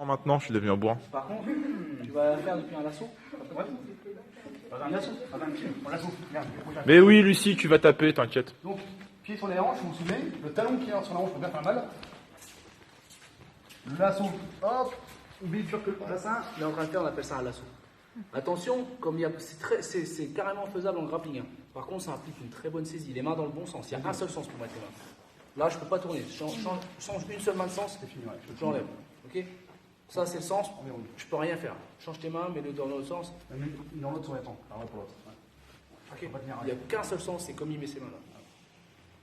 Maintenant, je suis devenu un bourrin. Par contre, tu vas faire depuis un lasso. Ouais. Un lasso. Un lasso. Regarde, Mais oui, Lucie, tu vas taper, t'inquiète. donc, pied sur les hanches, vous vous souvenez, le talon qui est sur la hanche peut bien faire mal. Le lasso, hop, oublie sur que le bassin, il est en train de faire, on appelle ça un lasso. Attention, comme c'est carrément faisable en grappling. Hein. Par contre, ça implique une très bonne saisie, les mains dans le bon sens. Il y a un seul sens pour mettre les mains. Là, je ne peux pas tourner. Change une seule main de sens, c'est fini. Ouais, j'enlève. Ok. Ça, c'est le sens. Je peux rien faire. Change tes mains, mets-le dans l'autre sens. Dans l'autre sur les temps. Pour l'autre. Okay. Il n'y a qu'un seul sens, c'est comme il met ses mains là.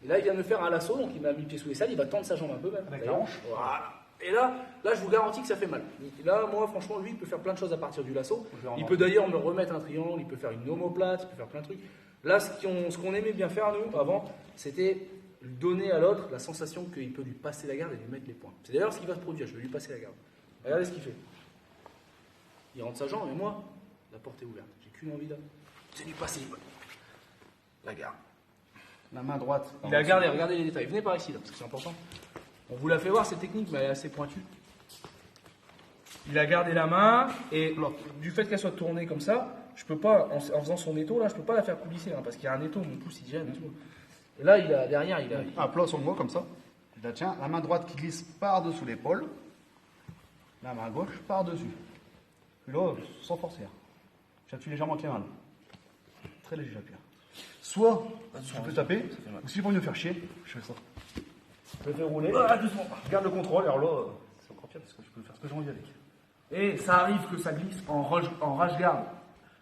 Et là, il vient de me faire un lasso, donc il m'a mis le pied sous les salles, il va tendre sa jambe un peu même. Avec la hanche. Voilà. Et là, je vous garantis que ça fait mal. Et là, moi, franchement, lui, il peut faire plein de choses à partir du lasso. Il peut d'ailleurs me remettre un triangle, il peut faire une omoplate, il peut faire plein de trucs. Là, ce qu'on aimait bien faire, nous, avant, c'était donner à l'autre la sensation qu'il peut lui passer la garde et lui mettre les points. C'est d'ailleurs ce qui va se produire, je vais lui passer la garde. Regardez ce qu'il fait. Il rentre sa jambe, et moi, la porte est ouverte. J'ai qu'une envie là. C'est lui passer la garde. La main droite. Il a gardé, regardez les détails. Venez par ici, là, parce que c'est important. On vous l'a fait voir, cette technique, mais elle est assez pointue. Il a gardé la main, et du fait qu'elle soit tournée comme ça, je peux pas, en faisant son étau, là, je peux pas la faire coulisser, hein, parce qu'il y a un étau, mon pouce, il gêne et tout. Et là, derrière, il a... Un plat sur le doigt, comme ça. Je la tiens, la main droite qui glisse par-dessous l'épaule. La main gauche par-dessus. Puis là, sans forcer. J'appuie légèrement avec les mains. Très léger, j'appuie. Soit je peux taper, ou si j'ai pas envie de me faire chier, je fais ça. Je le fais rouler. Doucement. Je garde le contrôle, alors là, c'est encore pire parce que je peux faire ce que j'ai envie avec. Et ça arrive que ça glisse en rage garde,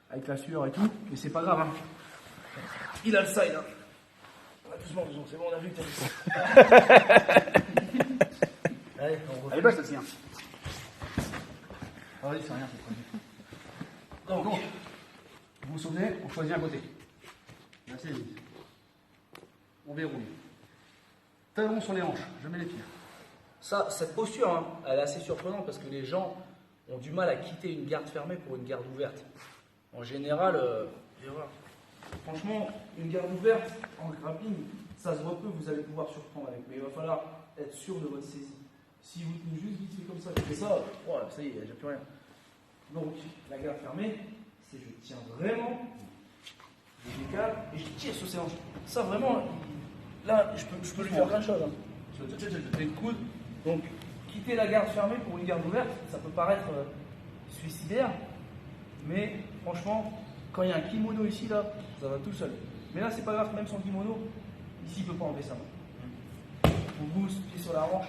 avec la sueur et tout, mais c'est pas grave. Hein. Il a le side. Hein. Doucement, c'est bon, on a vu que t'as vu. Allez, on refait. Allez, bah, je te tiens. Ah oui, c'est rien, c'est très bien. Donc, vous vous souvenez, on choisit un côté. Là, c'est vite. On verrouille. Talons sur les hanches, je mets les pieds. Ça, cette posture, hein, elle est assez surprenante parce que les gens ont du mal à quitter une garde fermée pour une garde ouverte. En général, franchement, une garde ouverte en grappling, ça se voit peu, vous allez pouvoir surprendre avec. Mais il va falloir être sûr de votre saisie. Si vous tenez juste vite fait comme ça, je fais ça, ça y est, j'ai plus rien. Donc, la garde fermée, c'est je tiens vraiment, je décale et je tire sur ses hanches. Ça, vraiment, là, je peux lui faire plein de choses. Hein. Je fais le coude. Donc, quitter la garde fermée pour une garde ouverte, ça peut paraître suicidaire, mais franchement, quand il y a un kimono ici, là, ça va tout seul. Mais là, c'est pas grave, même son kimono, ici, il peut pas enlever sa main. On booste, pied sur la hanche,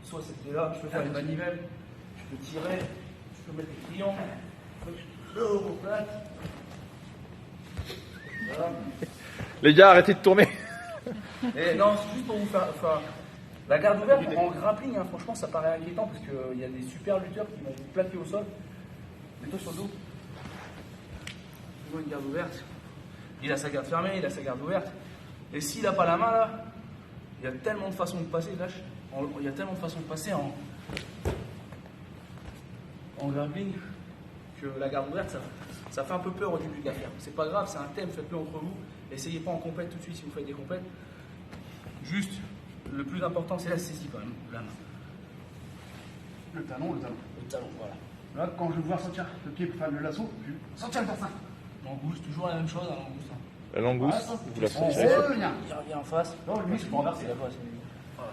soit c'était là, je peux faire les manivelles, je peux tirer, je peux mettre des triangles, l'omoplate. Voilà. Les gars, arrêtez de tourner. Et non, c'est juste pour vous faire. Enfin, la garde ouverte en grappling, hein, franchement, ça paraît inquiétant parce qu'il y a des super lutteurs qui vont vous plaquer au sol. Mets-toi sur le dos. Je vois une garde ouverte. Il a sa garde fermée, il a sa garde ouverte. Et s'il n'a pas la main là, il y a tellement de façons de passer, lâche. Il y a tellement de façons de passer en grappling que la garde ouverte, ça fait un peu peur au début de la faire. C'est pas grave, c'est un thème, faites-le entre vous. Essayez pas en compète tout de suite si vous faites des compètes. Juste, le plus important, c'est la saisie quand même, la main. Le talon. Le talon, voilà. Là, quand je veux voir sortir le pied pour faire le lasso, je vais sortir le bassin. Langouste, toujours la même chose, la langouste. Hein. La langouste, vous la On sortirez. revient. Il revient en face. Non, lui, c'est pas renversé. Voilà.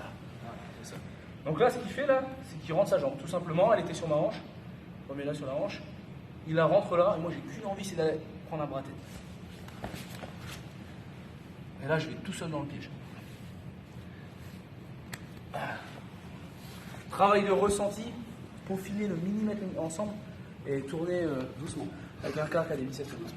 C'est ça. Donc là, ce qu'il fait là, c'est qu'il rentre sa jambe. Tout simplement, elle était sur ma hanche. Remets-la sur la hanche. Il la rentre là, et moi, j'ai qu'une envie, c'est d'aller prendre un bras tête. Et là, je vais tout seul dans le piège. Travail de ressenti, peaufiner le millimètre ensemble et tourner doucement, avec un quart qui a des biceps doucement.